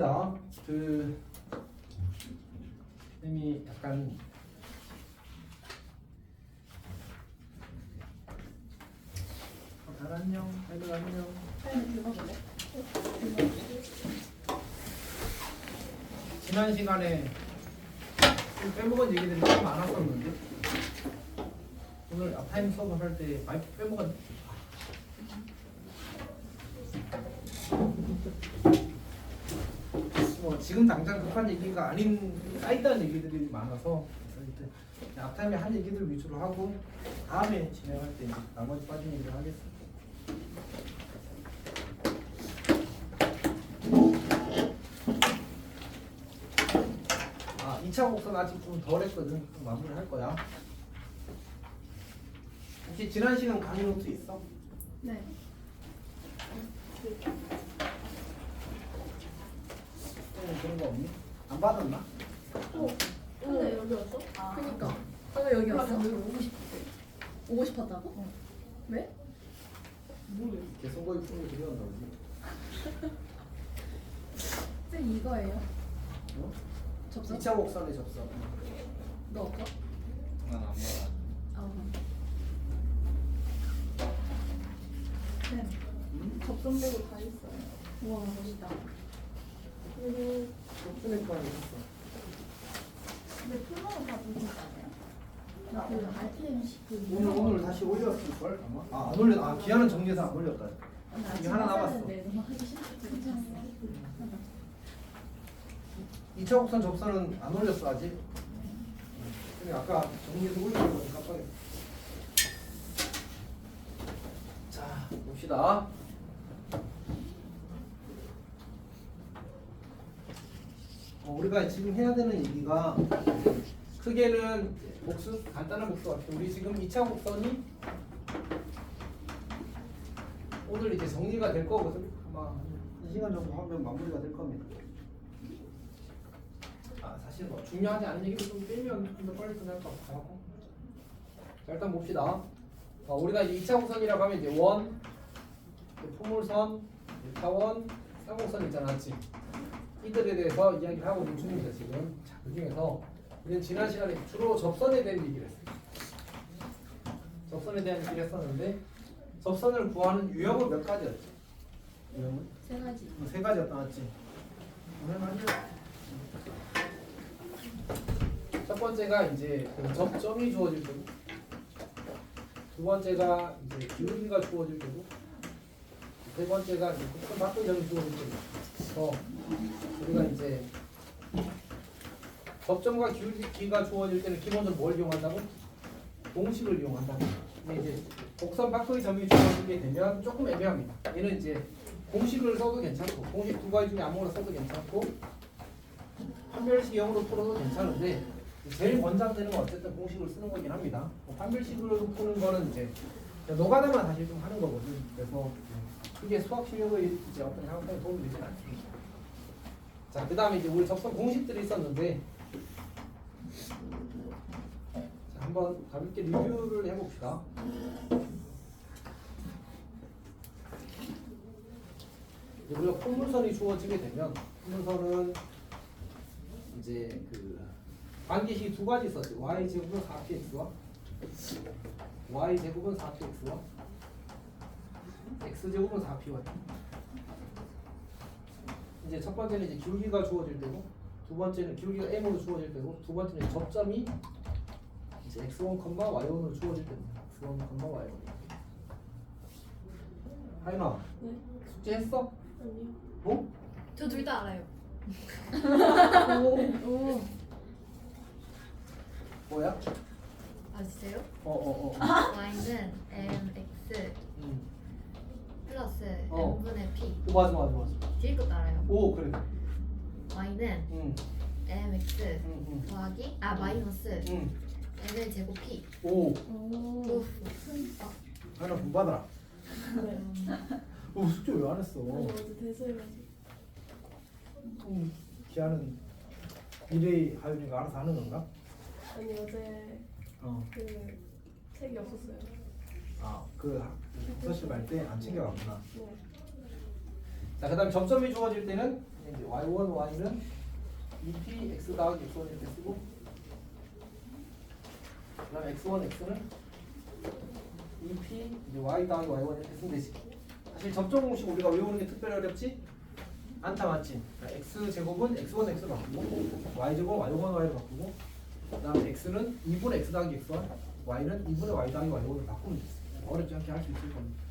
봅시다. 쌤이 약간 달 안녕, 애들 안녕. 지난 시간에 좀 빼먹은 얘기들이 좀 많았었는데 오늘 앞타임 수업을 할 때 많이 빼먹었네. 뭐 지금 당장 급한 얘기가 아닌 쌓였다는 얘기들이 많아서 앞타임에 한 얘기들 위주로 하고 다음에 진행할 때 이제 나머지 빠진 얘기를 하겠습니다. 아, 2차 곡선 아직 좀 덜 했거든. 좀 마무리 할 거야. 혹시 지난 시간 강의 노트 있어? 네. 그런 거 없니? 안 받았나? 근데 여기 왔어? 아. 그니까. 아까 여기 왔어? 여기 오고 싶대. 오고 싶었다고? 왜? 계속 거의 풀고 들어간다 그지? 쌤 이거예요. 어? 접선? 2차 곡선의 접선. 너 없어? 난안 받아. 아. 쌤. 접선 빼고 다 있어요. 우와 멋있다. 그리고 접선의 거는 있어. 근데 풀로는 다 보신 거 아니에요? 나 그 RTMC 오늘 다시 올렸을 걸 아마. 아, 안 올렸. 아, 기한은 정리해서 안 올렸다. 이게 하나 남았어. 너무 하기 싫어. 괜찮았어. 2차 곡선 접선은 안 올렸어 아직. 근데 아까 정리해서 올리려고 깜빡했어. 자, 봅시다. 우리가 지금 해야 되는 얘기가 크게는 복수, 간단한 복수 같아요. 우리 지금 2차 곡선이 오늘 이제 정리가 될 거거든. 아마 1시간 정도 하면 마무리가 될 겁니다. 아, 사실 뭐 중요하지 않은 얘기도 좀 빼면 좀 더 빨리 끝날 것 같고. 자, 일단 봅시다. 우리가 이제 2차 곡선이라고 하면 이제 원, 포물선, 타원, 쌍곡선 있잖아, 맞지? 이들에 대해서 이야기를 하고 있는 중입니다 지금. 자, 그 중에서 우리는 지난 시간에 주로 접선에 대한 얘기를 했어요. 접선에 대한 얘기를 했었는데 접선을 구하는 유형은 몇 가지였죠? 유형은? 세 가지. 세 가지였다, 맞지? 첫 번째가 이제 그 접점이 주어질 때고, 두 번째가 이제 기울기가 주어질 때고, 세 번째가 이제 곡선 바꾼 점이 주어질 때고. 우리가 이제 접점과 기울기가 주어질 때는 기본적으로 뭘 이용한다고? 공식을 이용한다고. 근데 이제 곡선 바꾸기 점이 주어지게 되면 조금 애매합니다. 얘는 이제 공식을 써도 괜찮고, 공식 두 가지 중에 아무거나 써도 괜찮고, 판별식형으로 풀어도 괜찮은데 제일 권장되는 건 어쨌든 공식을 쓰는 거긴 합니다. 판별식으로 푸는 거는 이제 노가다만 사실 좀 하는 거거든. 그래서 그게 수학 실력에 이제 어떤 향상에 도움이 되진 않습니다. 자, 그 다음에 이제 우리 접선 공식들이 있었는데, 자, 한번 가볍게 리뷰를 해봅시다. 우리가 포물선이 주어지게 되면, 포물선은 이제 그 관계식이 두 가지 있었지. y 제곱은 4px와 y 제곱은 4px와 x 제곱은 4py. 이제 첫 번째는 이제 기울기가 주어질 때고, 두 번째는 기울기가 m으로 주어질 때고, 두 번째는 접점이 이제 x1, y1으로 주어질 때입니다. x1, y1. 하윤아, 네. 숙제 했어? 아니요. 어? 저 둘 다 알아요. 오. 뭐야? 아 진짜요? y는 mx 플러스 n분의 p 맞아. 뒤에 것도 알아요. 오, 그래. y는 mx 더하기 마이너스 n을 제곱 p. 오. 오. 하나 돈 받아라. 숙제 왜 안 했어? 아니 어제 대수해가지고. 기아는 미래의 하윤이가 알아서 하는 건가? 아니 어제 그 책이 없었어요. 그 독서실 갈 때 안 챙겨갔구나. 네. 자, 그다음에 접점이 주어질 때는 이제 y1, y는 2p x 더하기 x1 이렇게 쓰고, 그다음에 x1, x는 2p 이제 y 더하기 y1 이렇게 쓰면 되지. 사실 접점 공식 우리가 외우는 게 특별히 어렵지 않다, 맞지? 그러니까 x 제곱은 x1, x로 바꾸고, y 제곱 y1, y로 바꾸고, 그다음에 x는 2분의 x 더하기 x1, y는 2분의 y 더하기 y1로 바꾸면 돼. 어렵지 않게 할 수 있을 겁니다.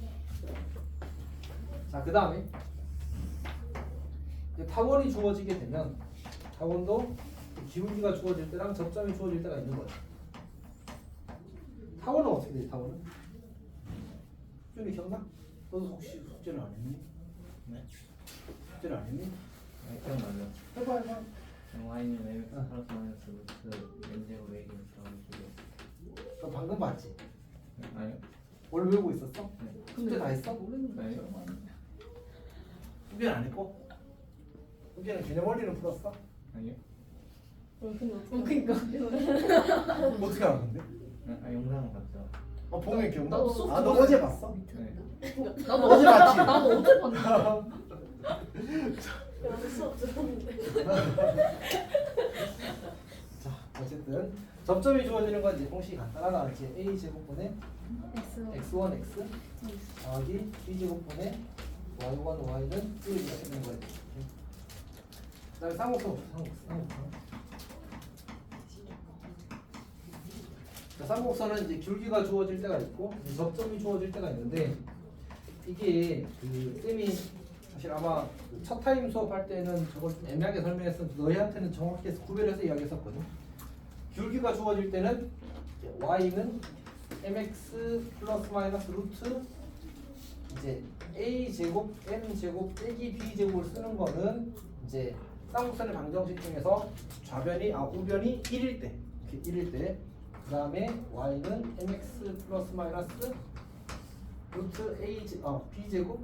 자, 그다음에 타원이 주어지게 되면 타원도 기울기가 주어질 때랑 접점이 주어질 때가 있는 거예요. 타원은 어떻게 돼? 타원은? 준이 기억나? 너도 혹시 숙제를 안 했니? 네? 숙제를 안 했니? 네, 기억나죠? 해봐. y는 mx 플러스 마이너스 루트 n제곱 a를 더하기 너 방금 봤지? 아니요? 오늘 외우고 있었어? 네. 숙제 다 했어? 아니요? 숙제는 안 했고? 숙제는 개념 원리는 풀었어? 아니요? 그니까. 어떻게 알았는데? 아 영상을 봤죠? 보면 기억나? 나도 수업 너 어제 봤어? 네. 나도 어제 봤지? 나도 어제 봤는데. 나도 수업 들었는데. 자, 어쨌든 접점이 주어지는 건 이제 공식이 간단하다. 알지? a 제곱분의 x1 x 더하기 b 제곱분의 y1 y는 1이렇게 되는 거예요. 그다음에 쌍곡선. 자, 쌍곡선은 이제 줄기가 주어질 때가 있고 접점이 주어질 때가 있는데, 이게 그 쌤이 사실 아마 그첫 타임 수업할 때는 저걸 좀 애매하게 설명했었는데 너희한테는 정확히 구별해서 이야기했었거든. 줄기가 주어질 때는 y는 mx 플러스 마이너스 루트 이제 a 제곱 m 제곱 빼기 b 제곱을 쓰는 거는 이제 쌍곡선의 방정식 중에서 좌변이 우변이 1일 때, 이렇게 1일 때, 그 다음에 y는 mx 플러스 마이너스 루트 b 제곱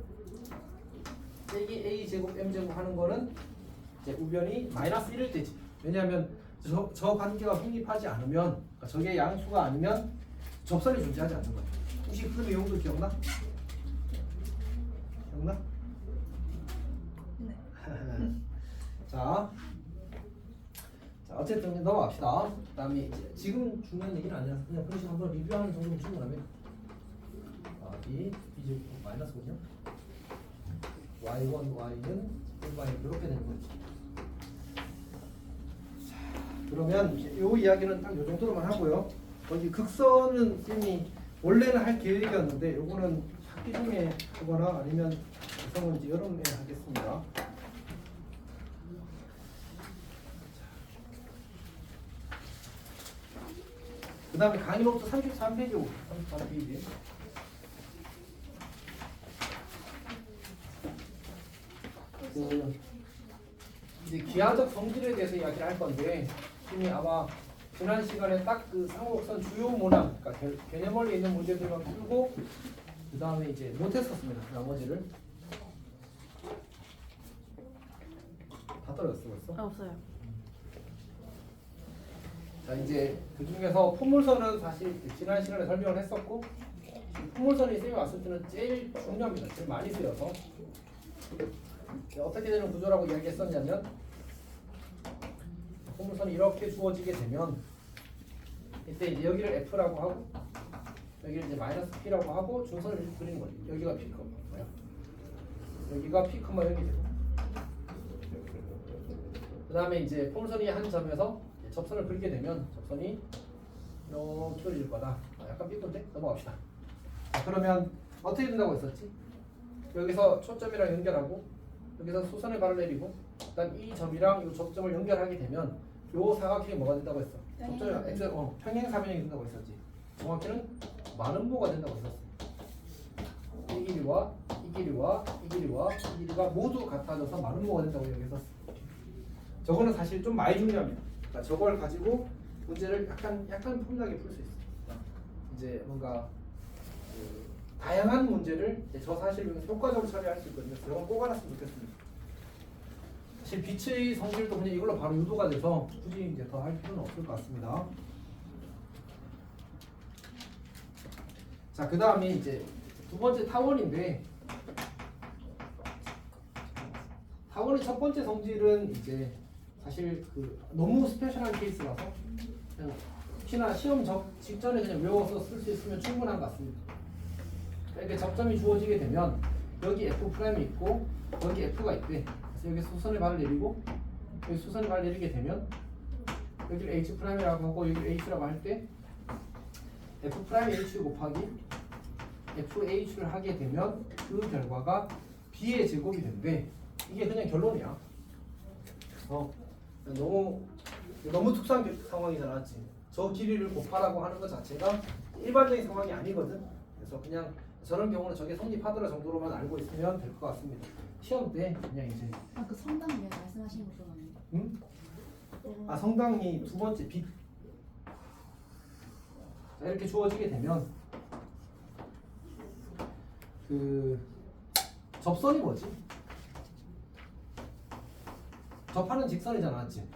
빼기 a 제곱 m 제곱 하는 거는 이제 우변이 마이너스 1일 때지. 왜냐하면 저 관계가 성립하지 않으면, 그러니까 저게 양수가 아니면 접선이 존재하지 않는 거야. 혹시 그 내용도 기억나? 기억나? 네. 자, 어쨌든 넘어갑시다. 그다음에 이제 지금 중요한 얘기는 아니라서 그냥 그런 식으로 한번 리뷰하는 정도면 충분합니다. b 제곱 마이너스군요. y1 y는 이렇게 되는 거지. 자, 그러면 이제 요 이야기는 딱 요 정도로만 하고요. 거기 극선은 쌤이 원래는 할 계획이었는데 요거는 학기 중에 하거나 아니면 극선은 이제 여름에 하겠습니다. 그 다음에 강의 노트 33페이지 33페이지. 이제 기하적 성질에 대해서 이야기를 할 건데, 지금 아마 지난 시간에 딱 그 상호곡선 주요 문항, 그러니까 개념 원리에 있는 문제들만 풀고 그 다음에 이제 못했었습니다. 나머지를 다 떨어졌어 벌써? 없어요. 자, 이제 그 중에서 포물선은 사실 지난 시간에 설명을 했었고, 포물선이 쌤이 왔을 때는 제일 중요합니다. 제일 많이 쓰여서 어떻게 되는 구조라고 이야기했었냐면, 포물선이 이렇게 주어지게 되면 이때 이제 여기를 F라고 하고 여기를 이제 마이너스 P라고 하고 중선을 그리는 거예요. 여기가 P, 뭐야? 여기가 P, 여기 되고, 그 다음에 이제 포물선이 한 점에서 접선을 그리게 되면 접선이 이렇게 그려질 거다. 약간 삐끗한데? 넘어갑시다. 자, 그러면 어떻게 된다고 했었지? 여기서 초점이랑 연결하고 여기서 수선의 발을 내리고 그다음 이 점이랑 이 접점을 연결하게 되면 요 사각형이 뭐가 된다고 했어? 접점이 x 평행사변형이 된다고 했었지. 정확히는 만음보가 된다고 했었어. 이 길이와 이 길이와 이 길이와 이 길이가 모두 같아져서 만음보가 된다고 얘기했었어. 저거는 사실 좀 많이 중요합니다. 그러니까 저걸 가지고 문제를 약간 풍부하게 풀 수 있어. 이제 뭔가 다양한 문제를 저 사실을 효과적으로 처리할 수 있거든요. 이건 꼭 알았으면 좋겠습니다. 사실 빛의 성질도 그냥 이걸로 바로 유도가 돼서 굳이 이제 더 할 필요는 없을 것 같습니다. 자, 그 다음에 이제 두 번째 타원인데, 타원의 첫 번째 성질은 이제 사실 그 너무 스페셜한 케이스라서 그냥 혹시나 시험 직전에 그냥 외워서 쓸 수 있으면 충분한 것 같습니다. 이렇게 접점이 주어지게 되면 여기 F'이 있고 여기 F가 있대. 그래서 여기 수선의 발을 내리고 여기 수선의 발을 내리게 되면 여기를 H'이라고 하고 여기를 H라고 할 때 F'H 곱하기 FH를 하게 되면 그 결과가 B의 제곱이 된대. 이게 그냥 결론이야. 너무 특수한 상황이잖아. 저 길이를 곱하라고 하는 것 자체가 일반적인 상황이 아니거든. 그래서 그냥 저런 경우는 저게 성립하더라 정도로만 알고 있으면 될 것 같습니다. 시험 때 그냥 이제 아, 그 성당에 말씀하시는 것도 아니에요. 응? 아 성당이 두 번째 빛. 자, 이렇게 주어지게 되면 그 접선이 뭐지? 접하는 직선이잖아, 맞지?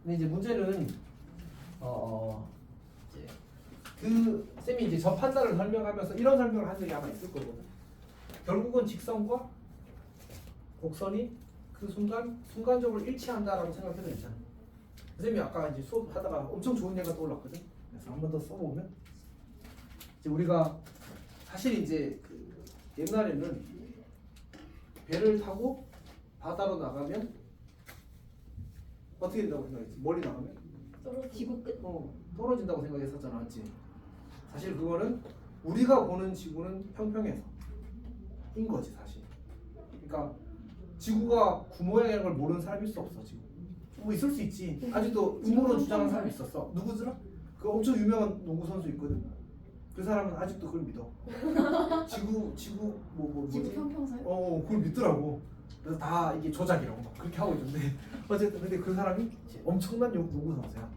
근데 이제 문제는 이제 그 쌤이 이제 접한다를 설명하면서 이런 설명을 한 적이 아마 있을 거거든. 결국은 직선과 곡선이 그 순간적으로 일치한다라고 생각해도 괜찮아. 쌤이 아까 이제 수업하다가 엄청 좋은 예가 떠올랐거든. 그래서 한 번 더 써보면 이제 우리가 사실 이제 그 옛날에는 배를 타고 바다로 나가면 어떻게 된다고 생각했지? 멀리 나가면? 지구 끝? 떨어진다고 생각했었잖아, 맞지? 사실 그거는 우리가 보는 지구는 평평해서 인 거지 사실. 그러니까 지구가 구모양이라는 걸 모르는 사람일 수 없어 지금. 뭐 있을 수 있지. 아직도 음모론 주장하는 사람이 있었어. 누구더라? 그 엄청 유명한 농구 선수 있거든. 그 사람은 아직도 그걸 믿어. 지구 뭐지? 지구 평평사요? 그걸 믿더라고. 그래서 다 이게 조작이라고 막 그렇게 하고 있는데 어쨌든 근데 그 사람이 이제 엄청난 농구 선수야.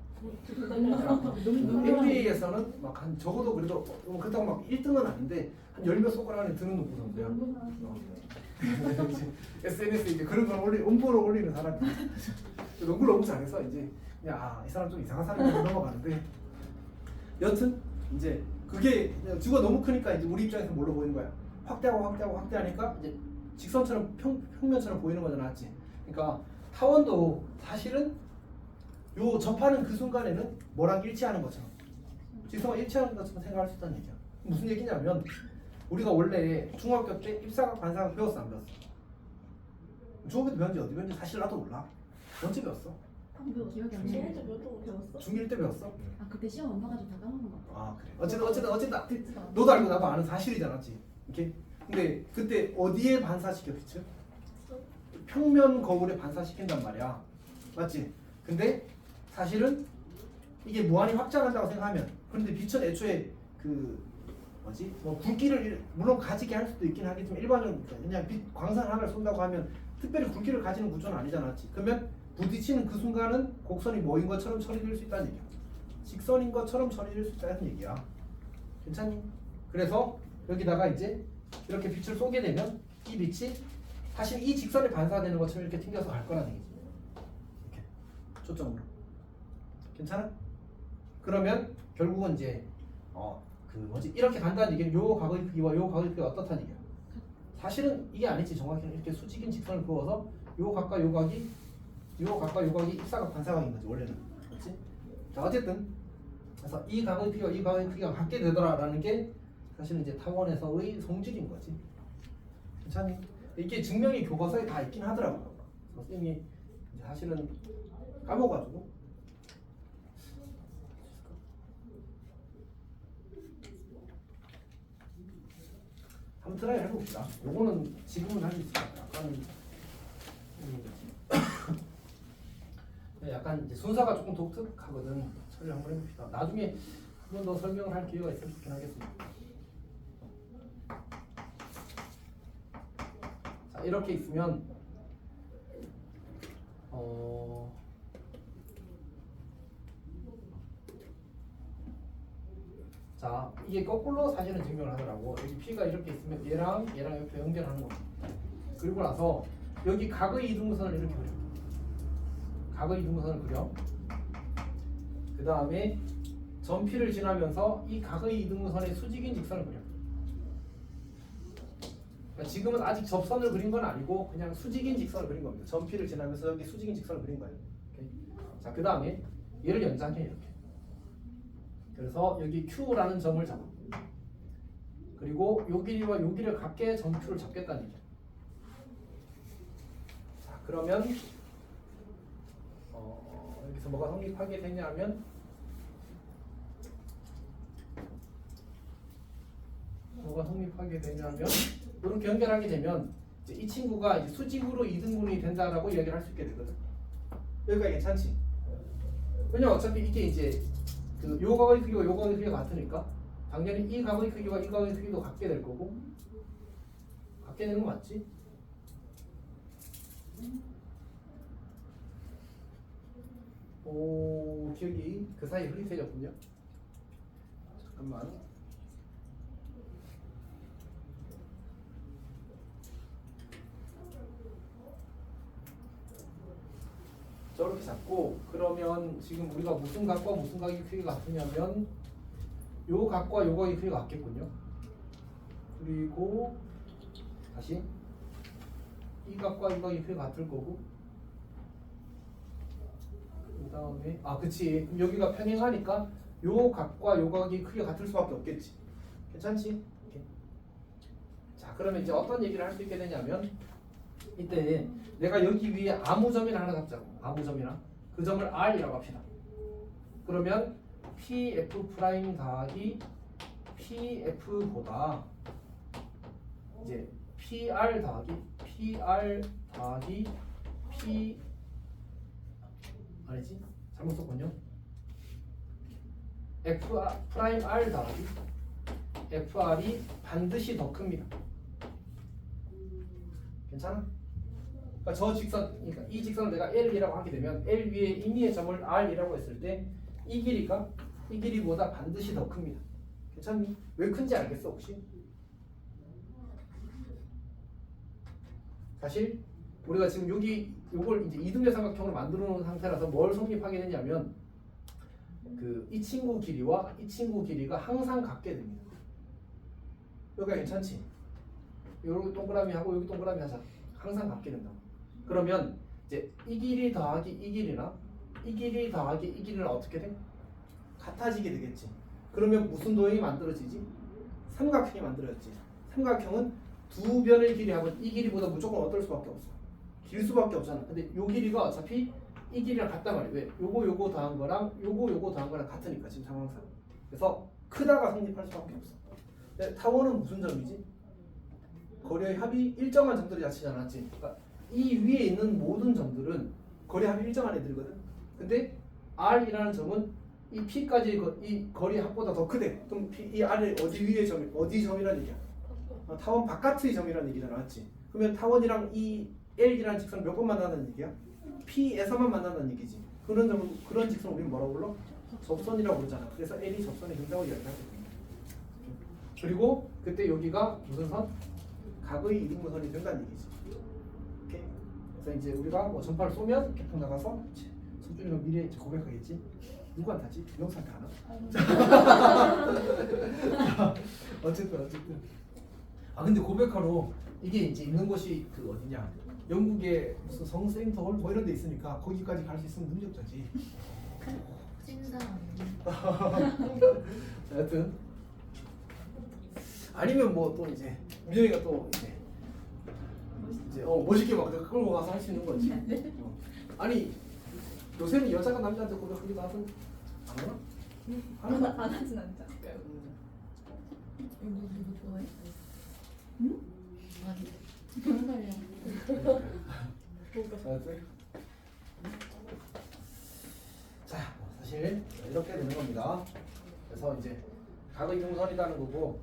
NBA에서는 막 한 적어도 그래도 그렇다고 막 1등은 아닌데 한 10몇 손가락 안에 드는 농구 선수야. SNS에 이제 그런 걸 음보를 올리는 사람이 농구를 너무 잘해서 이제 그냥 이 사람 좀 이상한 사람이라고 넘어가는데 여튼 이제 그게 지구가 너무 크니까 이제 우리 입장에서 뭘로 보이는 거야? 확대하니까 이제 직선처럼 평면처럼 보이는 거잖아, 맞지? 그러니까 타원도 사실은 요 접하는 그 순간에는 뭐랑 일치하는 것처럼 직선과 일치하는 것처럼 생각할 수 있다는 얘기야. 무슨 얘기냐면 우리가 원래 중학교 때 입사각 반사각 배웠어, 안 배웠어? 중학교 때 배웠는지 어디 배웠는지 사실 나도 몰라. 언제 배웠어? 기억이 안 중학교 나요. 몇도 배웠어? 중1 때 배웠어? 아, 그때 시험 안 봐가지고 다 까먹은 것 같아. 아 그래. 어쨌든 너도 알고 나도 아는 사실이잖아, 맞지? 이렇게. 근데 그때 어디에 반사시켜 빛을? 평면 거울에 반사시킨단 말이야, 맞지? 근데 사실은 이게 무한히 확장한다고 생각하면 그런데 빛은 애초에 그 뭐지? 뭐 굵기를 물론 가지게 할 수도 있긴 하겠지만 일반적으로 그냥 빛 광선 하나를 쏜다고 하면 특별히 굵기를 가지는 구조는 아니잖아, 맞지? 그러면 부딪히는 그 순간은 곡선이 뭐인 것처럼 처리될 수 있다는 얘기야. 직선인 것처럼 처리될 수 있다는 얘기야. 괜찮니? 그래서 여기다가 이제 이렇게 빛을 쏘게 되면 이 빛이 사실 이 직선에 반사되는 것처럼 이렇게 튕겨서 갈 거라는 얘기지. 이렇게 초점으로. 괜찮아? 그러면 결국은 이제 그 뭐지? 이렇게 간다는 얘기는 요 각의 크기와 요 각의 크기가 어떻다는 얘기야. 사실은 이게 아니지. 정확히는 이렇게 수직인 직선을 그어서 요 각과 요 각이 입사각 반사각인 거지 원래는. 그렇지? 자 어쨌든 그래서 이 각의 크기와 이 각의 크기가 같게 되더라라는 게 사실은 이제 타원에서의 성질인 거지. 괜찮니? 이게 증명이 교과서에 다 있긴 하더라고요. 선생님이 사실은 까먹어가지고. 한번 트라이 해봅시다. 요거는 지금은 할 수 있어요. 약간 이제 순서가 조금 독특하거든. 처리 한번 해봅시다. 나중에 한 번 더 설명을 할 기회가 있으면 좋긴 하겠습니다. 자 이렇게 있으면 자 이게 거꾸로 사실은 증명을 하더라고. 여기 P가 이렇게 있으면 얘랑 이렇게 연결하는 거지. 그리고 나서 여기 각의 이등분선을 이렇게 그려. 각의 이등분선을 그려. 그 다음에 점 P를 지나면서 이 각의 이등분선의 수직인 직선을 그려. 그러니까 지금은 아직 접선을 그린 건 아니고 그냥 수직인 직선을 그린 겁니다. 점피를 지나면서 여기 수직인 직선을 그린 거예요. 오케이? 자, 그 다음에 얘를 연장해 이렇게. 그래서 여기 Q라는 점을 잡아. 그리고 요 길이와 요 길이를 같게 점 Q를 잡겠다는 얘기야. 자, 그러면 여기서 뭐가 성립하게 되냐면 이렇게 연결하게 되면 이제 이 친구가 이제 수직으로 이등분이 된다라고 이야기를 할 수 있게 되거든. 여기가 괜찮지? 왜냐면 어차피 이게 이제 그 요 각의 크기와 요 각의 크기가 같으니까 당연히 이 각의 크기와 이 각의 크기도 같게 될 거고 같게 되는 거 맞지? 오, 기억이 그 사이에 흐릿해졌군요. 잠깐만. 저렇게 잡고 그러면 지금 우리가 무슨 각과 무슨 각이 크기가 같으냐면 요 각과 요 각이 크기가 같겠군요. 그리고 다시 이 각과 이 각이 크기가 같을 거고 그 다음에 그치, 그럼 여기가 평행하니까 요 각과 요 각이 크기가 같을 수밖에 없겠지. 괜찮지? 이렇게. 자, 그러면 이제 어떤 얘기를 할 수 있게 되냐면 이때 내가 여기 위에 아무 점이나 하나 잡자고. 아무 점이나 그 점을 R이라고 합시다. 그러면 PF 프라임 더하기 PF보다 이제 PR 더하기 P 아니지? 잘못 썼군요. F 프라임 R 더하기 FR이 반드시 더 큽니다. 괜찮아? 그러니까 저 직선, 그러니까 이 직선을 내가 L이라고 하게 되면 L 위에 임의의 점을 R이라고 했을 때 이 길이가 이 길이보다 반드시 더 큽니다. 괜찮니? 왜 큰지 알겠어 혹시? 사실 우리가 지금 여기 요걸 이제 이등변 삼각형으로 만들어 놓은 상태라서 뭘 성립하게 되냐면 그 이 친구 길이와 이 친구 길이가 항상 같게 됩니다. 여기가 괜찮지? 여기 동그라미 하고 여기 동그라미 하자. 항상 같게 된다. 그러면 이제 이 길이 더하기 이 길이나 이 길이 더하기 이 길이는 어떻게 돼? 같아지게 되겠지. 그러면 무슨 도형이 만들어지지? 삼각형이 만들어졌지. 삼각형은 두 변의 길이하고 이 길이보다 무조건 어떨 수밖에 없어. 길 수밖에 없잖아. 근데 요 길이가 어차피 이 길이랑 같단 말이야. 왜? 요거 더한 거랑 요거 더한 거랑 같으니까 지금 상황상. 그래서 크다가 성립할 수밖에 없어. 근데 타원은 무슨 점이지? 거리의 합이 일정한 점들이 자치지 않았지. 그러니까 이 위에 있는 모든 점들은 거리 합이 일정한 애들이거든. 근데 R이라는 점은 이 P까지 이 거리 합보다 더 크대. 그럼 이 R의 어디 위의 점이 어디 점이라는 얘기야? 타원 바깥의 점이라는 얘기잖아, 맞지? 그러면 타원이랑 이 L이라는 직선 몇 번 만나는 얘기야? P에서만 만난다는 얘기지. 그런 직선 우리는 뭐라고 불러? 접선이라고 부르잖아. 그래서 L이 접선의 형상을 이야기하게 됩니다. 그리고 그때 여기가 무슨 선? 각의 이등분선이 된다는 얘기지. 오케이. 그래서 이제 우리가 뭐 전파를 쏘면 개통 나가서 선준이가 미래에 고백하겠지. 누구한테 하지? 영상한테 하나? 어쨌든. 근데 고백하러 이게 이제 있는 곳이 그 어디냐? 영국에 무슨 성세인트홀 뭐 이런 데 있으니까 거기까지 갈 수 있으면 능력자지. 찐다. 여하튼 아니면 뭐 또 이제 민영이가 또 이제 멋있게 막 끌고 가서 할 수 있는 거지. 아니 요새는 여자가 남자한테 고백하기도 하던 안 하나? 안 하진 않지 않을까요? 누구 좋아해? 응? 아니. 무슨 소리야? 여하튼 자, 사실 이렇게 되는 겁니다. 그래서 이제 각의 이등분선이라는 거고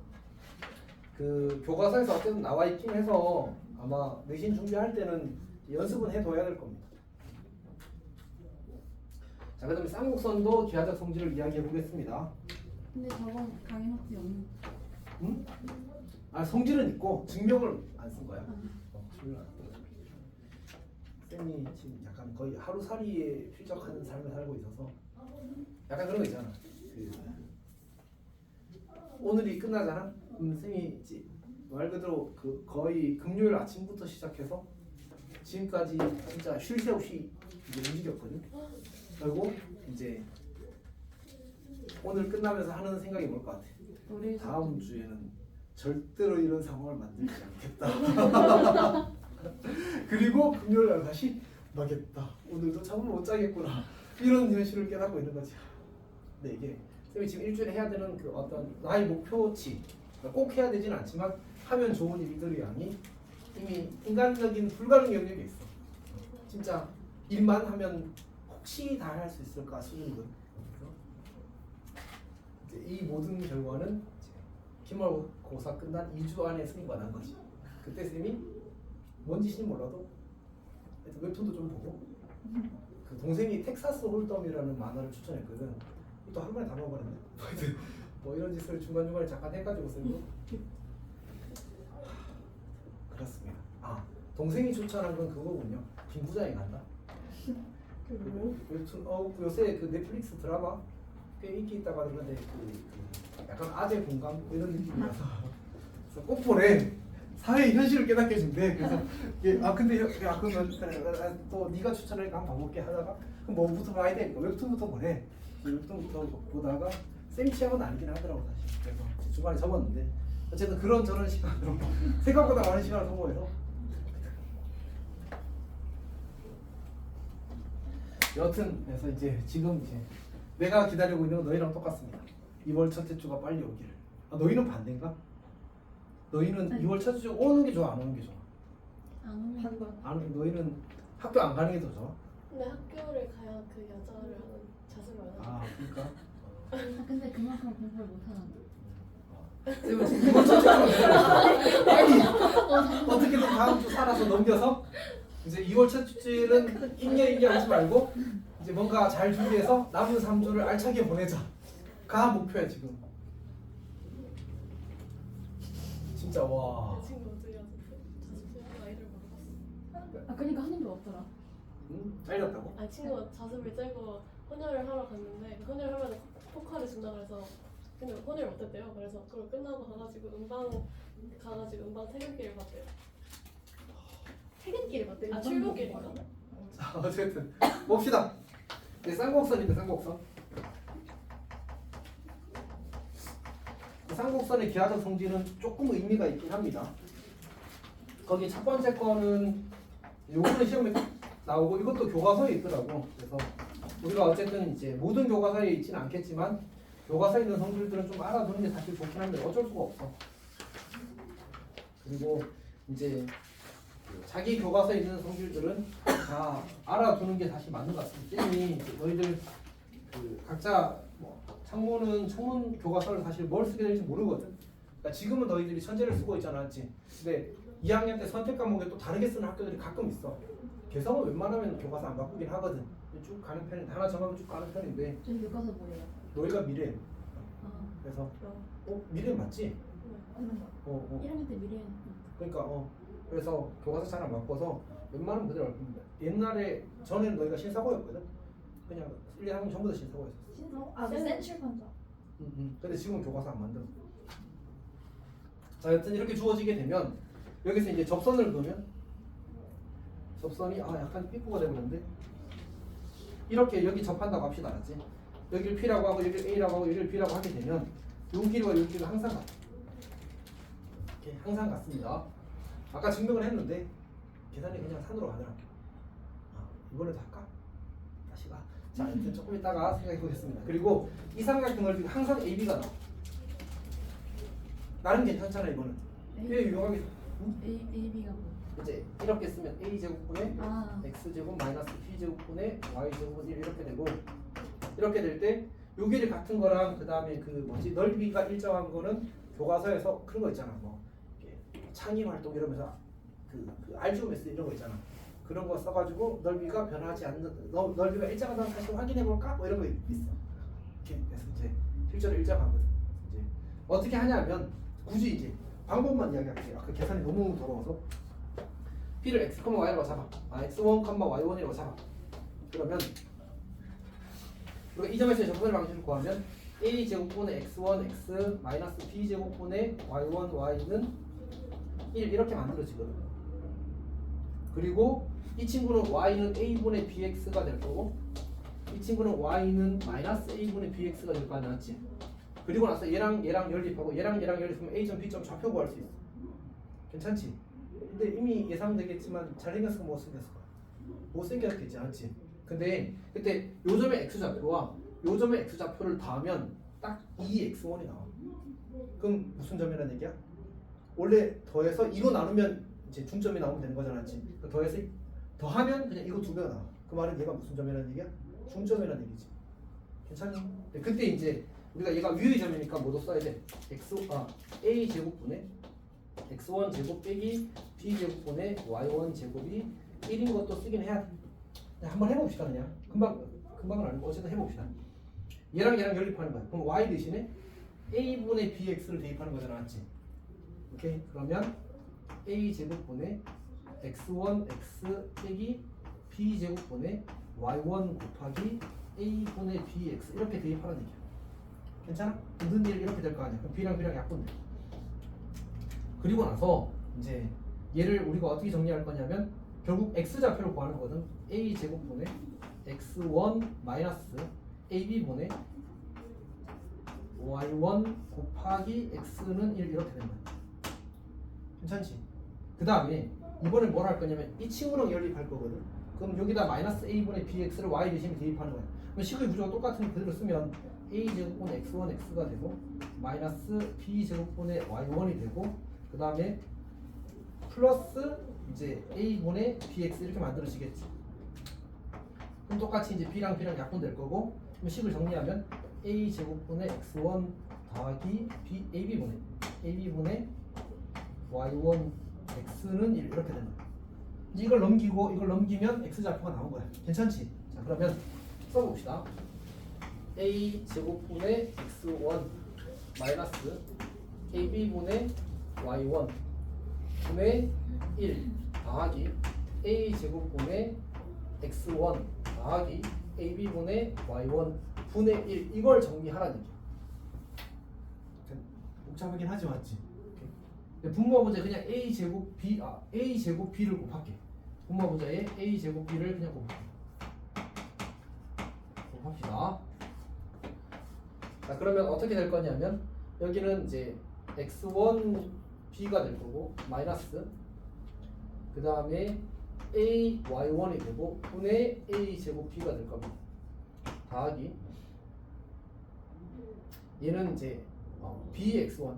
그 교과서에서 어쨌든 나와 있긴 해서 아마 내신 준비할 때는 연습은 해둬야 될 겁니다. 자, 그다음에 쌍곡선도 기하적 성질을 이야기해 보겠습니다. 근데 저건 강의 노트에 없는. 응? 성질은 있고 증명을 안 쓴 거야. 증명 안 쓴 거야. 쌤이 지금 약간 거의 하루살이에 필적하는 삶을 살고 있어서 약간 그런 거 있잖아. 오늘이 끝나잖아. 쌤이 말 그대로 그 거의 금요일 아침부터 시작해서 지금까지 진짜 쉴 새 없이 이제 움직였거든. 그리고 이제 오늘 끝나면서 하는 생각이 뭘 것 같아? 우리 다음 주에는 절대로 이런 상황을 만들지 않겠다. 그리고 금요일 날 다시 나겠다. 오늘도 잠을 못 자겠구나. 이런 현실을 깨닫고 있는 거지. 근데 이게 쌤이 지금 일주일에 해야 되는 그 어떤 나의 목표치, 그러니까 꼭 해야 되진 않지만 하면 좋은 일들의 양이 이미 인간적인 불가능 영역에 있어. 진짜 일만 하면 혹시 다 할 수 있을까 수준이거든. 이제 이 모든 결과는 기말고사 끝난 2주 안에 승부가 난 거지. 그때 쌤이 뭔 짓인지 몰라도 웹툰도 좀 보고 그 동생이 텍사스 홀덤이라는 만화를 추천했거든. 또 한 번에 다 먹어버렸네. 뭐 이런 짓을 중간중간에 잠깐 해가지고 쌤도 그렇습니다. 아 동생이 추천한 건 그거군요. 빈부장이 간다. 웹툰 요새 그 넷플릭스 드라마 꽤 인기 있다고 하는데 그 약간 아재 공감 이런 느낌이라서 그래서 꼭 보래. 사회의 현실을 깨닫게 해준대. 그래서 근데 그러면 또 네가 추천하니까 한번 봐볼게 하다가 그럼 뭐부터 봐야 돼? 웹툰부터 보래. 웹툰부터 보다가 쌤 취향은 아니긴 하더라고 사실. 그래서 중간에 접었는데 어쨌든 그런 저런 시간으로 생각보다 많은 시간을 소모해서 여튼 그래서 이제 지금 이제 내가 기다리고 있는 건 너희랑 똑같습니다. 2월 첫째 주가 빨리 오기를. 너희는 반대인가? 너희는 네. 2월 첫째 주 오는 게 좋아, 안 오는 게 좋아? 안 오는 한 번. 너희는 학교 안 가는 게 더 좋아? 근데 학교를 가야 그 여자를 하는 자세가 아, 그러니까. 아, 근데 그만큼 공부를 못하는데. 쌤은 지금 2월 첫째 주가 기다려. 빨리 어떻게든 다음 주 살아서 넘겨서 이제 2월 첫째 주는 인계 하지 말고 이제 뭔가 잘 준비해서 남은 3주를 알차게 보내자가 목표야 지금. 진짜 와. 내 친구 어떻게 자습실 아이들 물어봤어. 아 그러니까 하는 게 없더라. 응? 잘렸다고? 아니 친구가 자습을 째고 혼혈을 하러 갔는데 그 혼혈 하면 포카를 준다 그래서 근데 혼혈 못했대요. 그래서 그걸 끝나고 가가지고 음방 퇴근길을 봤대요. 퇴근길을 봤대요. 아 출근길인가? 자 어쨌든 봅시다. 네, 쌍곡선입니다. 쌍곡선. 쌍곡선의 기하적 성질은 조금 의미가 있긴 합니다. 거기 첫 번째 거는 요거는 시험에 나오고 이것도 교과서에 있더라고. 그래서 우리가 어쨌든 이제 모든 교과서에 있지는 않겠지만 교과서에 있는 성질들은 좀 알아두는 게 사실 좋긴 한데 어쩔 수가 없어. 그리고 이제 자기 교과서에 있는 성질들은 다 알아두는 게 사실 맞는 것 같습니다. 쌤이 너희들 그 각자 뭐 창문 교과서를 사실 뭘 쓰게 될지 모르거든. 그러니까 지금은 너희들이 천재를 쓰고 있잖아, 맞지? 근데 2학년 때 선택 과목에 또 다르게 쓰는 학교들이 가끔 있어. 개성은 웬만하면 교과서 안 바꾸긴 하거든. 쭉 가는 편인데 하나 정하면 쭉 가는 편인데 저희 교과서 뭐예요? 너희가 미래. 아 그래서 미래 맞지? 맞는 거. 1학년 때 미래. 그러니까 그래서 교과서 잘 안 바꿔서 웬만하면 그대로 할 겁니다. 옛날에 전에는 너희가 신사고였거든. 그냥 1, 2학년 전부 다 신사고였어. 신서? 아그 센출판자. 근데 지금은 교과서 안 만들어. 자, 여튼 이렇게 주어지게 되면 여기서 이제 접선을 그으면 접선이 약간 삐꾸가 되는데 이렇게 여기 접한다고 합시다, 알았지? 여기를 P라고 하고 여기를 A라고 하고 여기를 B라고 하게 되면 요 길이와 요 길이가 항상 같아. 이렇게 항상 같습니다. 아까 증명을 했는데 계산이 그냥 산으로 가더라. 이번에도 할까? 다시 가. 자, 일단 조금 있다가 생각해 보겠습니다. 그리고 이 삼각형 넓이가 항상 AB가 나와. 나는 괜찮잖아 이거는. 꽤 유용하게. AB가 뭐? 이제 이렇게 쓰면 A 제곱분의 X 제곱 마이너스 B 제곱분의 Y 제곱은 1 이렇게 되고 이렇게 될 때 요 길이 같은 거랑 그 다음에 그 넓이가 일정한 거는 교과서에서 그런 거 있잖아. 뭐 창의 활동 이러면서 그 RGOMS 이런 거 있잖아. 그런 거 써가지고 넓이가 변하지 않는 넓이가 일정하다는 사실 확인해 볼까? 뭐 이런 거 있어. 이렇게 그래서 이제 실제로 일정하거든. 이제 어떻게 하냐면 굳이 이제 방법만 이야기할게요. 그 계산이 너무 더러워서 P를 x, y라고 잡아. x1, y1이라고 잡아. 그러면 우리가 이 점에서 접선의 방식을 구하면 A 제곱분의 x1, x 마이너스 B 제곱분의 y1, y는 1 이렇게 만들어지거든. 그리고 이 친구는 y는 a분의 bx가 될 거고 이 친구는 y는 마이너스 a분의 bx가 될 거 아니야, 맞지? 그리고 나서 얘랑 연립하고 얘랑 연립하면 a점 b점 좌표 구할 수 있어. 괜찮지? 근데 이미 예상되겠지만 잘생겼을까 못생겼을까? 못생겼겠지, 않지? 근데 그때 요점의 x좌표와 요점의 x좌표를 더하면 딱 2x1이 나와. 그럼 무슨 점이라는 얘기야? 원래 더해서 2로 나누면 이제 중점이 나오면 되는 거잖아, 맞지? 더해서 더하면 그냥 이거 2배가 나와. 그 말은 얘가 무슨 점이라는 얘기야? 중점이라는 얘기지. 괜찮니? 그때 이제 우리가 얘가 위의 점이니까 뭐도 써야 돼? a 제곱분의 x1 제곱 빼기 b 제곱분의 y1 제곱이 1인 것도 쓰긴 해야 돼. 그냥 한번 해봅시다. 그냥 금방은 아니고 어쨌든 해봅시다. 얘랑 연립하는 거야. 그럼 y 대신에 a분의 bx를 대입하는 거잖아, 맞지? 오케이. 그러면 a 제곱분의 x1 x 빼기 b 제곱분의 y1 곱하기 a분의 bx 이렇게 대입하는 얘기야. 괜찮아? 모든 일 이렇게 될 거 아니야. 그럼 b랑 약분돼. 그리고 나서 이제 얘를 우리가 어떻게 정리할 거냐면 결국 x 좌표를 구하는 거거든. a 제곱분의 x1 마이너스 ab분의 y1 곱하기 x는 1 이렇게 되는 거야. 괜찮지? 그 다음에 이번에 뭘 할 거냐면 이 친구랑 연립할 거거든. 그럼 여기다 마이너스 a분의 bx를 y 대신에 대입하는 거야. 그럼 식의 구조가 똑같으니 그대로 쓰면 a 제곱분의 x1 x가 되고 마이너스 b 제곱분의 y1이 되고 그 다음에 플러스 이제 a분의 bx 이렇게 만들어지겠지. 그럼 똑같이 이제 b랑 약분될 거고 그럼 식을 정리하면 a 제곱분의 x1 더하기 ab분의 y1 x는 1 이렇게 되는 거야. 이걸 넘기고 이걸 넘기면 x 좌표가 나온 거야. 괜찮지? 자 그러면 써봅시다. a 제곱분의 x1 마이너스 ab분의 y1 분의 1 더하기 a 제곱분의 x1 더하기 ab분의 y1 분의 1 이걸 정리하라는 얘기야. 복잡하긴 하지, 맞지? 분모 문제 그냥 a 제곱 b를 곱할게. 분모 문제에 a 제곱 b를 그냥 곱합시다. 자 그러면 어떻게 될 거냐면 여기는 이제 x1 b가 될 거고 마이너스 그 다음에 a y1이 되고 분의 a 제곱 b가 될 겁니다. 더하기 얘는 이제 bx1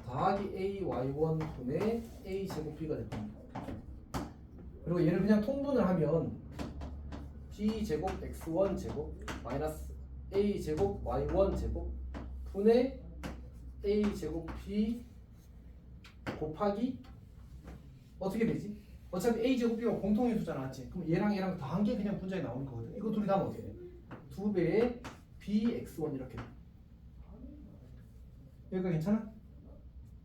더하기 a y1 분의 a 제곱 b가 될 겁니다. 그리고 얘를 그냥 통분을 하면 b 제곱 x1 제곱 마이너스 a 제곱 y1 제곱 분의 a 제곱 b 곱하기 어떻게 되지? 어차피 a 제곱 b가 공통인 수잖아, 맞지? 그럼 얘랑 더한 게 그냥 분자에 나오는 거거든. 이거 둘이 다면 어떻게 돼? 2배의 bx1 이렇게 돼. 여기가 괜찮아?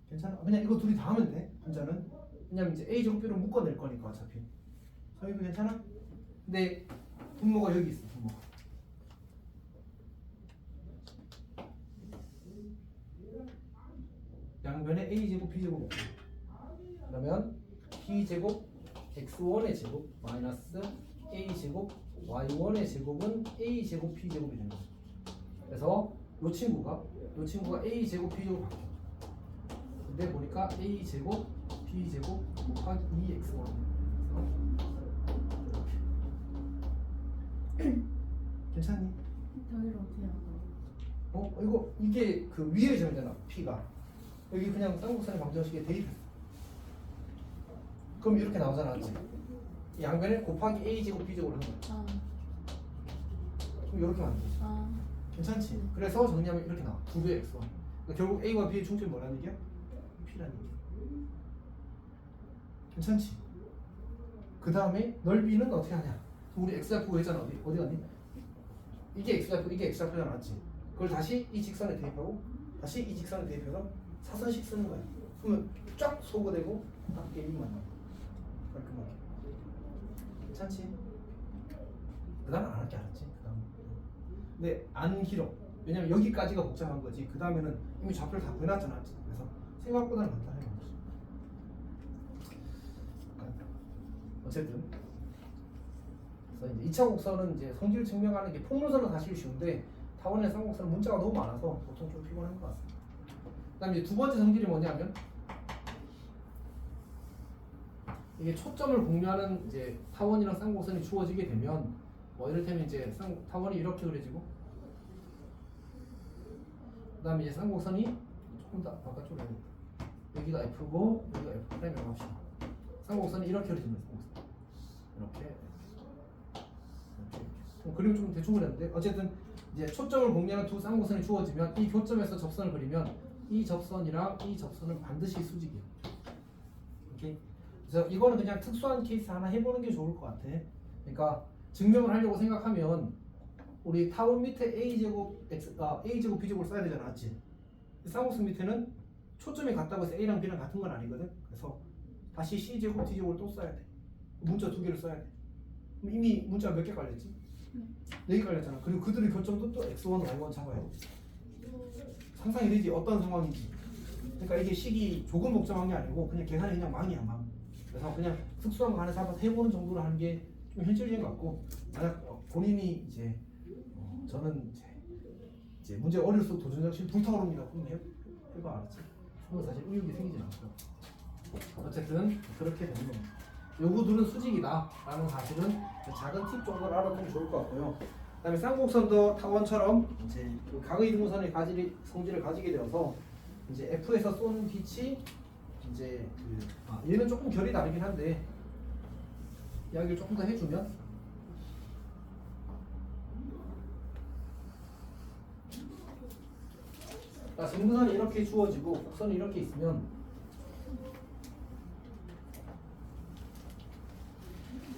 괜찮아? 그냥 이거 둘이 다 하면 돼. 분자는. 왜냐면 이제 a 제곱 b로 묶어낼 거니까 어차피. 여기도 괜찮아? 근데 분모가 여기 있어. 분모가. 양변에 a 제곱 b 제곱 없고. 그러면 b 제곱 x1의 제곱 마이너스 a 제곱 y1의 제곱은 a 제곱 b 제곱이 되는 거죠. 그래서 이 친구가 a 제곱 b 제곱 바뀌어. 근데 보니까 a 제곱 b 제곱 곱하기 2x1. 괜찮니? 저희를 어떻게 하고? 이게 그 위에 점이잖아. p가 여기 그냥 쌍곡선의 방정식에 대입했어. 그럼 이렇게 나오잖아, 맞지? 양변에 곱하기 a 제곱 b 제곱을 한 거야. 그럼 이렇게 만들지. 괜찮지? 그래서 정리하면 이렇게 나와. 2배의 x1. 그러니까 결국 a와 b의 중점이 뭐라는 얘기야? p라는 얘기야. 괜찮지? 그 다음에 넓이는 어떻게 하냐? 우리 x좌표 구했잖아. 어디 갔니? 이게 x좌표잖아, 맞지? 그걸 다시 이 직선에 대입하고 다시 이 직선에 대입해서 사선식 쓰는 거야. 그러면 쫙 소거되고 딱 ab만 나와. 깔끔하게. 괜찮지? 그 다음은 안 할게, 알았지? 그 다음. 근데 안 길어. 왜냐면 여기까지가 복잡한 거지. 그 다음에는 이미 좌표를 다 구해놨잖아. 그래서 생각보다는 간단해. 어쨌든 그래서 이제 2차 곡선은 이제 성질 증명하는 게 폭물선은 사실 쉬운데 타원의 쌍곡선은 문자가 너무 많아서 보통 좀 피곤한 것 같습니다. 그다음에 이제 두 번째 성질이 뭐냐면 이게 초점을 공유하는 이제 타원이랑 쌍곡선이 주어지게 되면 뭐 이를테면 이제 타원이 이렇게 그려지고 그다음에 이제 쌍곡선이 조금 더 바깥쪽으로 여기가 F고 여기가 F'이라고 합시다. 쌍곡선이 이렇게 그려집니다. 이렇게 그림 좀 대충 그렸는데 어쨌든 이제 초점을 공유하는 두 쌍곡선이 주어지면 이 교점에서 접선을 그리면 이 접선이랑 이 접선은 반드시 수직이에요. 오케이. 그래서 이거는 그냥 특수한 케이스 하나 해보는 게 좋을 것 같아. 그러니까 증명을 하려고 생각하면 우리 타원 밑에 a제곱 a제곱 b제곱을 써야 되잖아, 맞지? 쌍곡선 밑에는 초점이 같다고 해서 a랑 b랑 같은 건 아니거든. 그래서 다시 c제곱 d제곱을 또 써야 돼. 문자 두 개를 써야 돼. 그럼 이미 문자가 몇 개 깔렸지? 4개 깔렸잖아. 그리고 그들의 교점도 또 x1, y1 잡아야 돼. 상상이 되지? 어떤 상황인지. 그러니까 이게 식이 조금 복잡한 게 아니고 그냥 계산이 그냥 망이야, 망. 그래서 그냥 특수한 거 하나 잡아서 해보는 정도로 하는 게 좀 현실적인 것 같고, 만약 본인이 이제 저는 이제 문제가 어릴수록 도전 정신 불타오릅니다. 그럼 해봐, 알았지? 그건 사실 의욕이 생기진 않고. 어쨌든 그렇게 되는 겁니다. 요구들은 수직이다라는 사실은 작은 팁 정도를 알아두면 좋을 것 같고요. 그다음에 쌍곡선도 타원처럼 이제 그 각의 이등분선의 성질을 가지게 되어서 이제 F에서 쏘는 빛이 이제 얘는 조금 결이 다르긴 한데 이야기를 조금 더 해주면 등분선이 이렇게 주어지고 곡선이 이렇게 있으면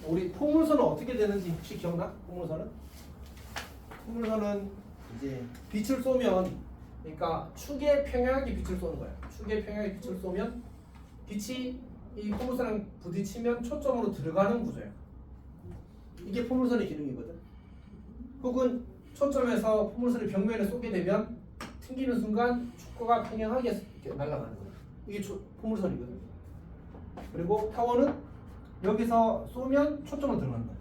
우리 포물선은 어떻게 되는지 혹시 기억나? 포물선은 이제 빛을 쏘면 그러니까 축의 평행하게 빛을 쏘는 거야. 축의 평행하게 빛을 쏘면 빛이 이 포물선랑 부딪히면 초점으로 들어가는 구조야. 이게 포물선의 기능이거든. 혹은 초점에서 포물선이 벽면에 쏘게 되면 튕기는 순간 축구가 평행하게 이렇게 날아가는 거야. 이게 포물선이거든. 그리고 타원은 여기서 쏘면 초점으로 들어가는 거야.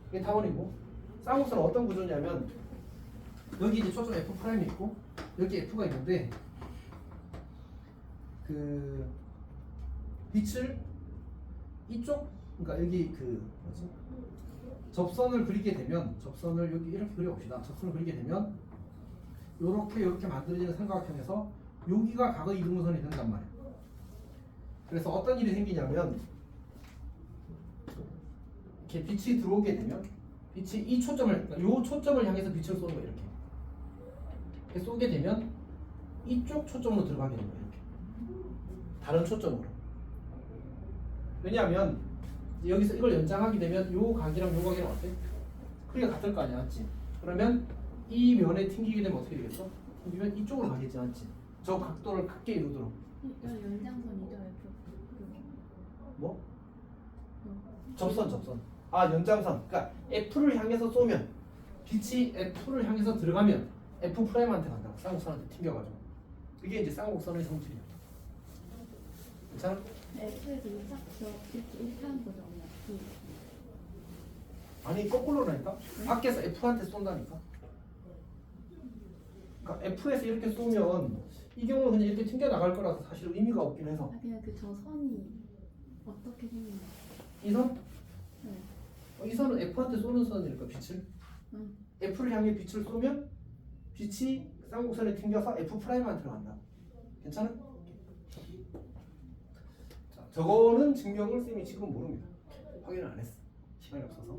이게 타원이고, 쌍곡선은 어떤 구조냐면 여기 이제 초점 F'이 있고 여기 F가 있는데 그 빛을 이쪽, 그러니까 여기 접선을 그리게 되면 접선을 여기 이렇게 그려봅시다. 접선을 그리게 되면 요렇게 만들어지는 삼각형에서 여기가 각의 이등분선이 된단 말이에요. 그래서 어떤 일이 생기냐면 이렇게 빛이 들어오게 되면 빛이 이 초점을, 그러니까 요 초점을 향해서 빛을 쏘는 거예요. 이렇게 쏘게 되면 이쪽 초점으로 들어가게 되는 거예요. 이렇게 다른 초점으로. 왜냐하면 여기서 이걸 연장하게 되면 요 각이랑 요 각이랑 어때? 크기가 같을 거 아니야, 맞지? 그러면 이 면에 튕기게 되면 어떻게 되겠어? 튕기면 이쪽으로 가겠지, 맞지? 저 각도를 크게 이루도록. 연장선이죠, F. 뭐? 접선. 연장선. 그러니까 F를 향해서 쏘면 빛이 F를 향해서 들어가면 F 프라임한테 간다고. 쌍곡선한테 튕겨가지고. 이게 이제 쌍곡선의 성질이야. 괜찮아? F에서 이렇게 하는 거죠, 그냥. 아니 거꾸로라니까? 밖에서 F한테 쏜다니까? 그러니까 F에서 이렇게 쏘면 이 경우는 그냥 이렇게 튕겨나갈 거라서 사실 의미가 없긴 해서. 그냥 저 선이 어떻게 생긴 거야? 이 선? 네. 이 선은 F한테 쏘는 선이니까 빛을. F를 향해 빛을 쏘면 빛이 쌍곡선에 튕겨서 F 프라임한테 들어간다. 괜찮아? 자, 저거는 증명을 쌤이 지금 모릅니다. 확인을 안 했어. 시간이 없어서.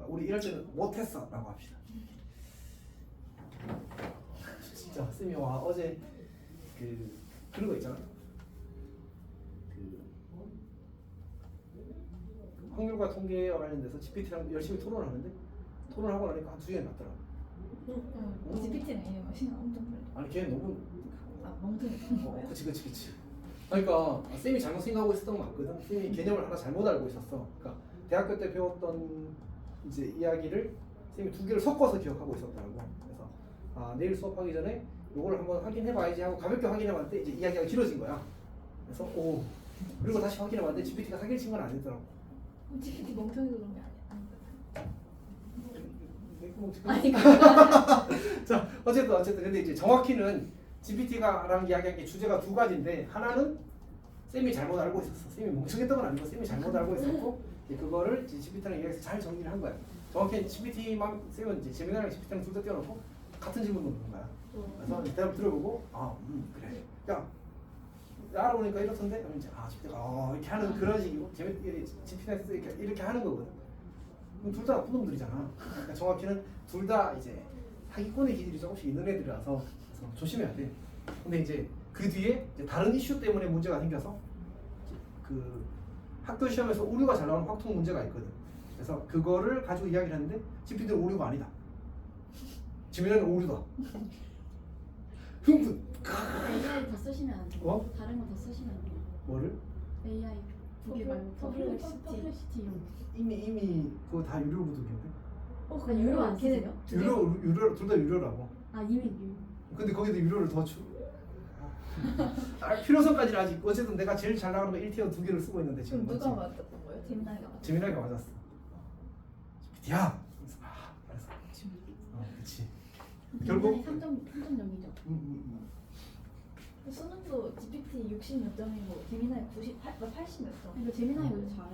우리 이럴 때는 못했어 라고 합시다. 진짜 쌤이 와 어제 그런 거 있잖아. 확률과 통계와 관련돼서 GPT랑 열심히 토론하는데 토론하고 나니까 한 2시간 났더라. GPT는 A가 시간 엄청 걸려. 아니 걔는 너무 멍청이. 그치. 그러니까 쌤이 잘못 생각하고 있었던 거 맞거든. 쌤이 개념을 하나 잘못 알고 있었어. 그러니까 대학교 때 배웠던 이제 이야기를 쌤이 2개를 섞어서 기억하고 있었더라고. 그래서 내일 수업하기 전에 요걸 한번 확인해봐야지 하고 가볍게 확인해봤는데 이제 이야기가 길어진 거야. 그래서 그리고 다시 확인해봤는데 GPT가 사기를 친 건 아니더라고. 그럼 GPT 멍청이도 그런 게 아니야? 자 어쨌든 근데 이제 정확히는 GPT가라는 이야기한 게 주제가 두 가지인데 하나는 쌤이 잘못 알고 있었어. 쌤이 멍청했던 건 아니고 쌤이 잘못 알고 있었고 이제 그거를 이제 GPT랑 이야기해서 잘 정리를 한 거야. 정확히 GPT만 쌤은 이제 제미나랑 GPT랑 둘 다 띄워놓고 같은 질문을 묻는 거야. 그래서 대답 들어보고 그래. 야 알아보니까 이렇던데? 그럼 이제 GPT가 이렇게 하는 그런 식이고 GPT에서 이렇게 하는 거거든. 그럼 둘 다 나쁜 놈들이잖아. 그러니까 정확히는 둘 다 이제 사기꾼의 기질이 조금씩 있는 애들이라서 그래서 조심해야 돼. 근데 이제 그 뒤에 이제 다른 이슈 때문에 문제가 생겨서 그 학교 시험에서 오류가 잘 나오는 확통 문제가 있거든. 그래서 그거를 가지고 이야기를 하는데 GPT는 오류가 아니다. 지민이는 오류다. 흥분. AI 더 쓰시면 안 돼요. 어? 다른 거 더 쓰시면 안 돼요. 뭐를? AI 두 개 말고 퍼플렉시티용. 이미 그거 다 유료로 붙었는데. 아, 유료 안 쓰세요? 유료 둘 다 유료라고. 아 이미 유료. 근데 거기도 유료를 더 주. 필요성까지는 아직 어쨌든 내가 제일 잘 나가는 거 1티어 두 개를 쓰고 있는데 지금 그럼 누가 맞지? 맞았던 거예요? 재민아이가 맞았던 재민이가 맞았어. 야. 알았어. 그렇지. 결국- 3.0이죠. 거. 수능도 GPT 60 몇 점이고 재민아이 80 몇 점. 이거 재미나이 오히려 잘해.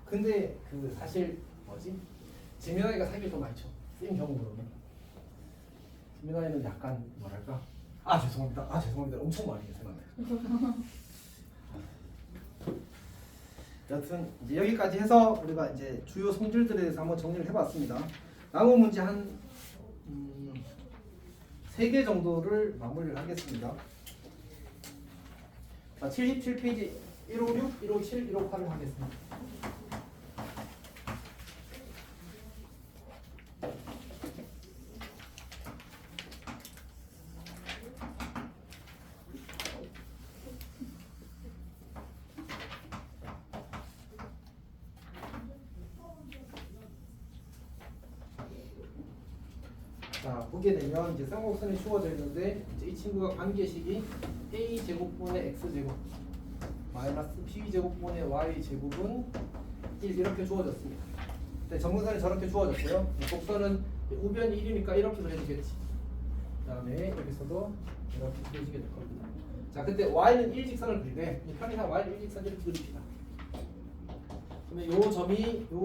근데 그 사실 뭐지? 재민이가 사기를 좀 많이 쳐. 쌤 경우로는. 재민이는 약간 뭐랄까? 죄송합니다. 죄송합니다. 엄청 많이 해요, 생각해. 여튼 이제 여기까지 해서 우리가 이제 주요 성질들에 대해서 한번 정리를 해봤습니다. 남은 문제 한 3개 정도를 마무리를 하겠습니다. 자, 77페이지 156, 157, 158을 하겠습니다. 자, 보게 되면 이제 쌍곡선이 주어져 있는데 이제 이 친구가 관계식이 a 제곱분의 x 제곱 마이너스 b 제곱분의 y 제곱은 1 이렇게 주어졌습니다. 근데 전문선이 저렇게 주어졌고요. 곡선은 우변이 1이니까 이렇게 그려지겠지. 그다음에 여기서도 이렇게 그려지게 될 겁니다. 자, 근데 y는 일직선을 그리되 편의상 y는 일직선 이렇게 그립시다. 그러면 요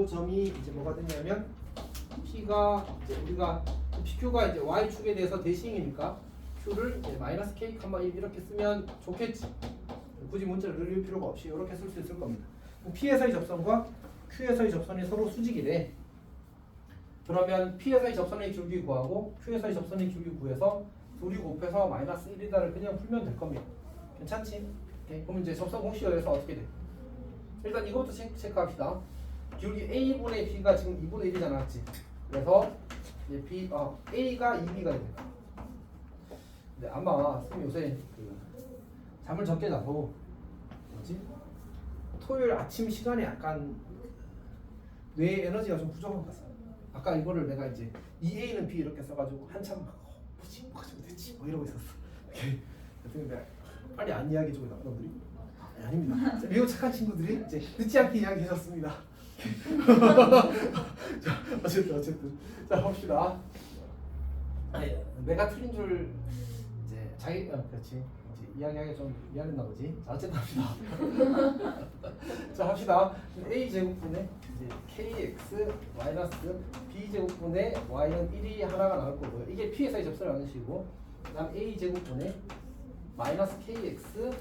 점이 이제 뭐가 되냐면 p가 이제 우리가 PQ가 이제 y축에 대해서 대칭이니까 q를 이제 마이너스 k, 1 이렇게 쓰면 좋겠지. 굳이 문자를 늘릴 필요가 없이 이렇게 쓸 수 있을 겁니다. P에서의 접선과 Q에서의 접선이 서로 수직이래. 그러면 P에서의 접선의 길기 구하고 Q에서의 접선의 길기 구해서 둘이 곱해서 마이너스 1이다를 그냥 풀면 될 겁니다. 괜찮지? 오케이. 그럼 이제 접선 공식에 의해서 어떻게 돼? 일단 이것부터 체크합시다. 기울기 A분의 B가 지금 2분의 1이잖아, 맞지? 그래서 이제 A가 2B가 됩니다. 근데 아마 선생님 요새 그 잠을 적게 자서 뭐지? 토요일 아침 시간에 약간 뇌 에너지가 좀 부족한 것 같아요. 아까 이거를 내가 이제 2A는 B 이렇게 써가지고 한참 뭐지? 뭐가 됐지? 뭐 이러고 있었어. 근데 빨리 안 이야기해주고 나가던들이 아닙니다. 매우 착한 친구들이 이제 늦지 않게 이야기해줬습니다. 자, 어쨌든 자 봅시다. 내가 틀린 줄 이제 그렇지 이제 이야기하기 좀 미안했나 보지. 자, 어쨌든 합시다. 자, 합시다. a 제곱분의 이제 kx 마이너스 b 제곱분의 y는 1이 하나가 나올 거고요. 이게 p에서의 접선을 하는 식이고, 그다음 a 제곱분의 마이너스 kx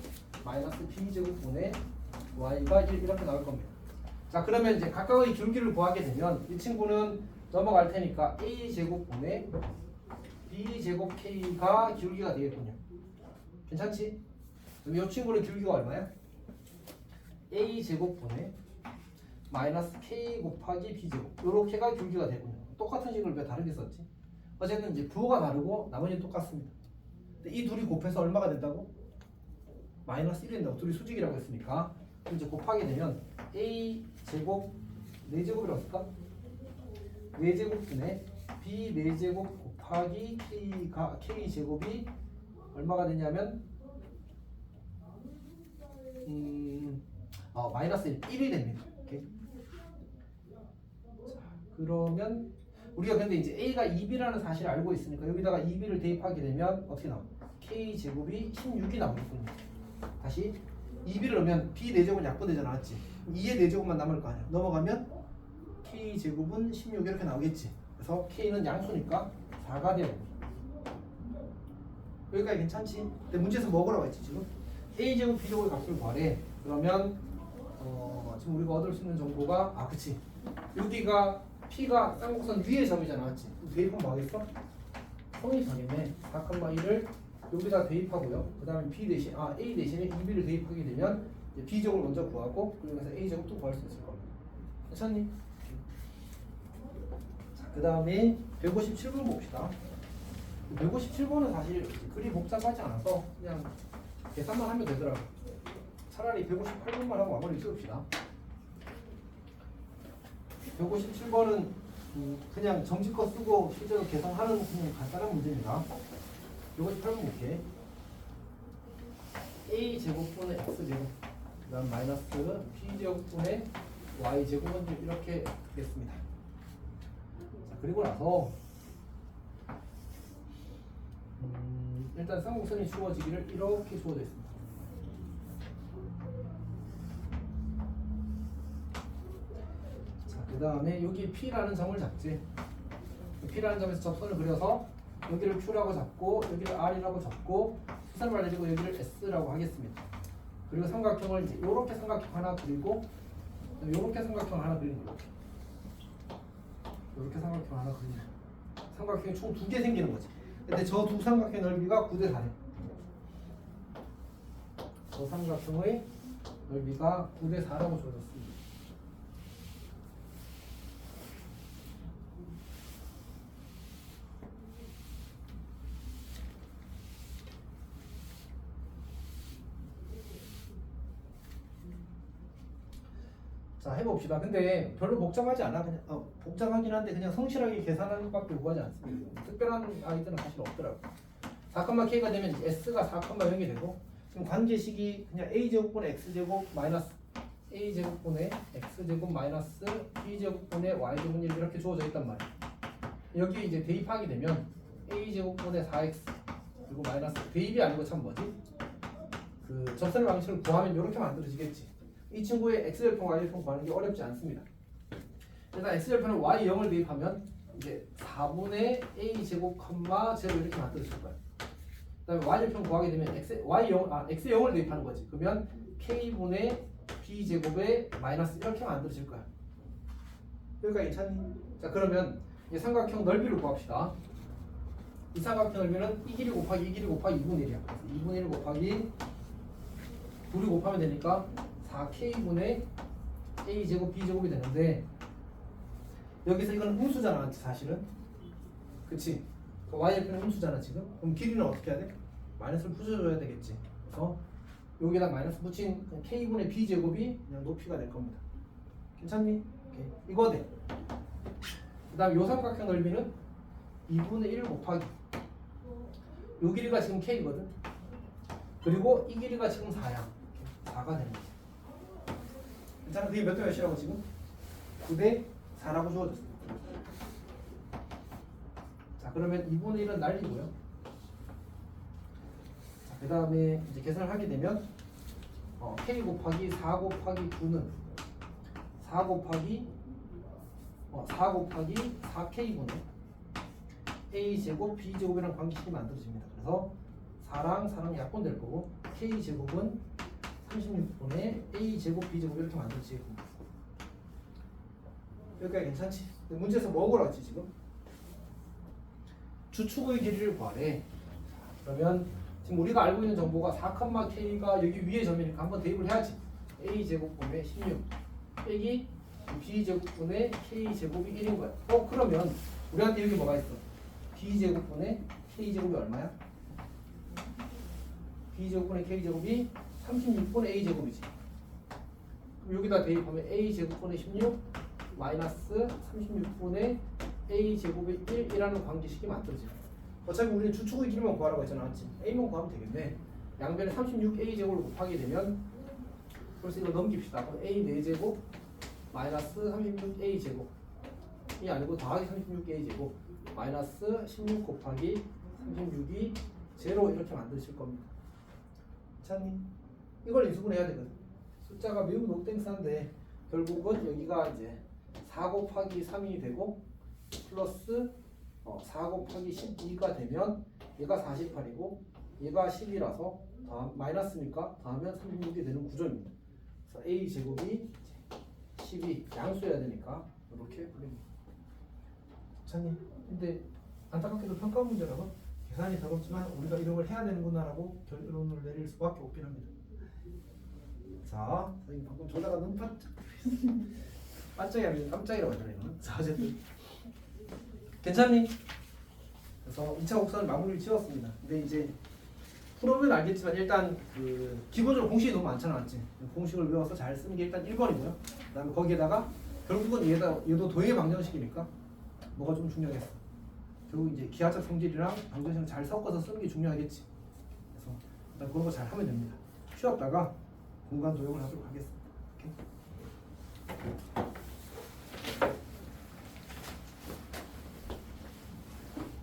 마이너스 b 제곱분의 y가 1 이렇게 나올 겁니다. 자, 그러면 이제 각각의 길기를 구하게 되면 이 친구는 넘어갈 테니까 a 제곱분의 b 제곱 k가 길기가 되겠군요. 괜찮지? 그럼 이 친구는 길기가 얼마야? a 제곱분의 마이너스 k 곱하기 b 제곱 이렇게가 길기가 되군요. 똑같은 식을 왜 다르게 썼지? 어쨌든 이제 부호가 다르고 나머지는 똑같습니다. 근데 이 둘이 곱해서 얼마가 된다고? 마이너스 1이 된다고. 둘이 수직이라고 했으니까 그럼 이제 곱하게 되면 a 제곱 4제곱이라고 쓸까? 4제곱분의 b 4제곱 곱하기 k 제곱이 얼마가 되냐면 마이너스 1이 됩니다. 이렇게. 자, 그러면 우리가 근데 이제 a가 2b라는 사실을 알고 있으니까 여기다가 2b를 대입하게 되면 어떻게 나와? k 제곱이 16이 나오겠군요. 다시 2b를 넣으면 b 4제곱은 약분되지 않았지. 2의 4제곱만 남을 거 아니야. 넘어가면 k 제곱은 16 이렇게 나오겠지. 그래서 k는 양수니까 4가 되는 거죠. 여기까지 괜찮지? 근데 문제에서 뭐라고 했지 지금? a 제곱 b 제곱의 값을 구하래. 그러면 지금 우리가 얻을 수 있는 정보가 그치. 여기가 p가 쌍곡선 위의 점이잖아, 맞지? 대입하면 뭐 하겠어? 성이 정했네. 4,1을 여기다 대입하고요. 그 다음에 b 대신 a 대신에 2b를 대입하게 되면 이제 b 제곱을 먼저 구하고 그러면서 a 제곱도 구할 수 있을 겁니다. 괜찮니? 자, 그 다음에 157번 봅시다. 157번은 사실 그리 복잡하지 않아서 그냥 계산만 하면 되더라고. 차라리 158번만 하고 마무리 지읍시다. 157번은 그냥 정지껏 쓰고 실제로 계산하는 그냥 간단한 문제입니다. 158번 볼게. a 제곱분의 x 제곱 그 다음 마이너스 b 제곱분의 y 제곱은 이렇게 되겠습니다. 자, 그리고 나서 일단 쌍곡선이 주어지기를 이렇게 주어져 있습니다. 자, 그 다음에 여기 P라는 점을 잡지. P라는 점에서 접선을 그려서 여기를 Q라고 잡고 여기를 R이라고 잡고 수선을 내리고 여기를 S라고 하겠습니다. 그리고 삼각형을 이제 이렇게 삼각형 하나 그리고 이렇게 삼각형 하나 그리는 거예요. 이렇게 삼각형 하나 그리는 거예요. 삼각형이 총 2개 생기는 거지. 근데 저 두 삼각형의 넓이가 9대 4래. 저 삼각형의 넓이가 9대 4라고 주어졌습니다. 자, 해봅시다. 근데 별로 복잡하지 않아. 그냥 복잡하긴 한데 그냥 성실하게 계산하는 것밖에 요구하지 않습니다. 특별한 아이들은 사실 없더라고. 4,k가 되면 s가 4,0이 되고 지금 관계식이 그냥 a제곱분의 x제곱 마이너스 a제곱분의 x제곱 마이너스 b제곱분의 y제곱 이렇게 주어져 있단 말이야. 여기 이제 대입하게 되면 a제곱분의 4x 그리고 마이너스 대입이 아니고 참 뭐지? 그 접선의 방식을 구하면 이렇게 만들어지겠지. 이 친구의 x절편, y절편 구하는 게 어렵지 않습니다. 일단 x절편은 y0을 대입하면 이제 4분의 a제곱, 제로 이렇게 만들어질 거야. 그 다음에 y절편 구하게 되면 x0을 대입하는 거지. 그러면 k분의 b제곱에 마이너스 이렇게 만들어질 거야. 여기까지 괜찮니? 자, 그러면 이 삼각형 넓이를 구합시다. 이 삼각형 넓이는 이 길이 곱하기 이 길이 곱하기 2분의 1이야. 그래서 2분의 1 곱하기 2를 곱하면 되니까 4k분의 a제곱 b제곱이 되는데 여기서 이건 음수잖아 사실은. 그치? 그 y절편은 음수잖아 지금. 그럼 길이는 어떻게 해야 돼? 마이너스를 붙여줘야 되겠지. 그래서 여기다 마이너스 붙인 k분의 b제곱이 그냥 높이가 될 겁니다. 괜찮니? 오케이. 이거 돼. 그 다음 요 삼각형 넓이는 2분의 1 곱하기 요 길이가 지금 k거든. 그리고 이 길이가 지금 4야. 4가 되는 거지. 괜찮아? 그게 몇 대 몇이라고 지금? 9대 4라고 주어졌어. 자, 그러면 2분의 1은 날리고요. 자, 그 다음에 이제 계산을 하게 되면 k 곱하기 4 곱하기 9는 4 곱하기 4k분의 a제곱 b제곱이랑 관계식이 만들어집니다. 그래서 4랑 약분될 거고 k제곱은 36분의 a제곱 b제곱 이렇게 만들어지고. 여기까지 괜찮지? 근데 문제에서 뭐 걸었지 지금? 주축의 길이를 구하래. 그러면 지금 우리가 알고 있는 정보가 4,k가 여기 위에 점이니까 한번 대입을 해야지. a제곱분의 16 빼기 b제곱분의 k제곱이 1인 거야. 그러면 우리한테 여기 뭐가 있어? b제곱분의 k제곱이 얼마야? b제곱분의 k제곱이 36분의 a제곱이지. 그럼 여기다 대입하면 a제곱분의 16 마이너스 36분의 a제곱의 1이라는 관계식이 만들어져. 어차피 우리는 주축의 길이만 구하라고 했잖아, 맞지? a만 구하면 되겠네. 양변에 36a제곱을 곱하게 되면 벌써 이거 넘깁시다. 그럼 a 4제곱 마이너스 36a 제곱이 아니고 더하기 36a 제곱 마이너스 16 곱하기 36이 제로 이렇게 만드실 겁니다. 괜찮니? 이걸 인수분해야 되거든. 숫자가 매우 노땡스한데 결국은 여기가 이제 4 곱하기 3이 되고 플러스 4 곱하기 12가 되면 얘가 48이고 얘가 10이라서 마이너스니까 더하면 36이 되는 구조입니다. 그래서 a 제곱이 12 양수해야 되니까 이렇게 불립니다. 괜찮니? 근데 안타깝게도 평가 문제라서 계산이 더럽지만 우리가 이런 걸 해야 되는구나라고 결론을 내릴 수밖에 없긴 합니다. 자, 선생님 방금 저다가 눈 반짝이 하면 깜짝이라고 하잖아요. 이거는. 자, 어쨌든 괜찮니? 그래서 2차 곡선을 마무리를 지었습니다. 근데 이제 풀어보면 알겠지만 일단 그 기본적으로 공식이 너무 많잖아, 맞지? 공식을 외워서 잘 쓰는 게 일단 1번이고요. 그다음에 거기에다가 결국은 얘도 도형의 방정식이니까 뭐가 좀 중요하겠어? 결국 이제 기하적 성질이랑 방정식을 잘 섞어서 쓰는 게 중요하겠지. 그래서 일단 그런 거 잘 하면 됩니다. 쉬었다가 공간 도형을 하도록 하겠습니다. 오케이?